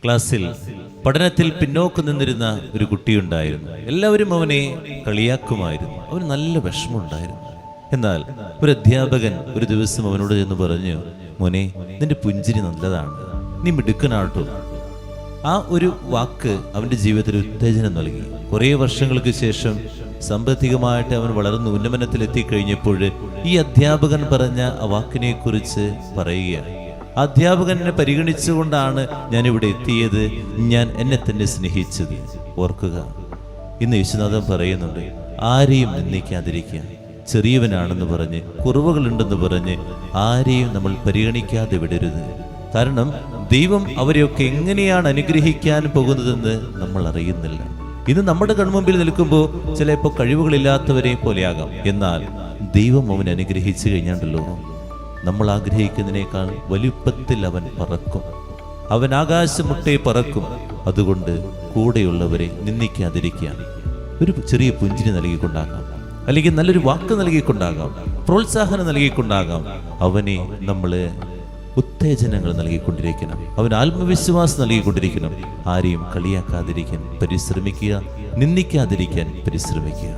ക്ലാസ്സിൽ പഠനത്തിൽ പിന്നോക്കം നിന്നിരുന്ന ഒരു കുട്ടിയുണ്ടായിരുന്നു. എല്ലാവരും അവനെ കളിയാക്കുമായിരുന്നു. അവന് നല്ല വിഷമമുണ്ടായിരുന്നു. എന്നാൽ ഒരു അധ്യാപകൻ ഒരു ദിവസം അവനോട് ചെന്ന് പറഞ്ഞു, മോനെ, നിന്റെ പുഞ്ചിരി നല്ലതാണ്, നീ മിടുക്കനാട്ടോ. ആ ഒരു വാക്ക് അവൻ്റെ ജീവിതത്തിൽ ഉത്തേജനം നൽകി. കുറേ വർഷങ്ങൾക്ക് ശേഷം സാമ്പത്തികമായിട്ട് അവൻ വളർന്ന് ഉന്നമനത്തിലെത്തിക്കഴിഞ്ഞപ്പോൾ ഈ അധ്യാപകൻ പറഞ്ഞ ആ വാക്കിനെ കുറിച്ച് പറയുകയാണ്. അധ്യാപകനെ പരിഗണിച്ചുകൊണ്ടാണ് ഞാനിവിടെ എത്തിയത്, ഞാൻ എന്നെ തന്നെ സ്നേഹിച്ചത്. ഓർക്കുക, ഇന്ന് യേശുനാഥൻ പറയുന്നുണ്ട്, ആരെയും നിന്ദിക്കാതിരിക്കുക. ചെറിയവനാണെന്ന് പറഞ്ഞ്, കുറവുകളുണ്ടെന്ന് പറഞ്ഞ് ആരെയും നമ്മൾ പരിഗണിക്കാതെ വിടരുത്. കാരണം ദൈവം അവരെയൊക്കെ എങ്ങനെയാണ് അനുഗ്രഹിക്കാൻ പോകുന്നതെന്ന് നമ്മൾ അറിയുന്നില്ല. ഇന്ന് നമ്മുടെ കൺമുമ്പിൽ നിൽക്കുമ്പോൾ ചിലപ്പോൾ കഴിവുകളില്ലാത്തവരെ പോലെയാകാം. എന്നാൽ ദൈവം അവനെ അനുഗ്രഹിച്ചു കഴിഞ്ഞാണ്ടല്ലോ, നമ്മൾ ആഗ്രഹിക്കുന്നതിനേക്കാൾ വലുപ്പത്തിൽ അവൻ പറക്കും. അവൻ ആകാശമുട്ടേ പറക്കും. അതുകൊണ്ട് കൂടെയുള്ളവരെ നിന്ദിക്കാതിരിക്കുക. ഒരു ചെറിയ പുഞ്ചിരി നൽകിക്കൊണ്ടാകാം, അല്ലെങ്കിൽ നല്ലൊരു വാക്ക് നൽകിക്കൊണ്ടാകാം, പ്രോത്സാഹനം നൽകിക്കൊണ്ടാകാം. അവനെ നമ്മൾ ഉത്തേജനങ്ങൾ നൽകിക്കൊണ്ടിരിക്കണം. അവൻ ആത്മവിശ്വാസം നൽകിക്കൊണ്ടിരിക്കണം. ആരെയും കളിയാക്കാതിരിക്കാൻ പരിശ്രമിക്കുക, നിന്ദിക്കാതിരിക്കാൻ പരിശ്രമിക്കുക.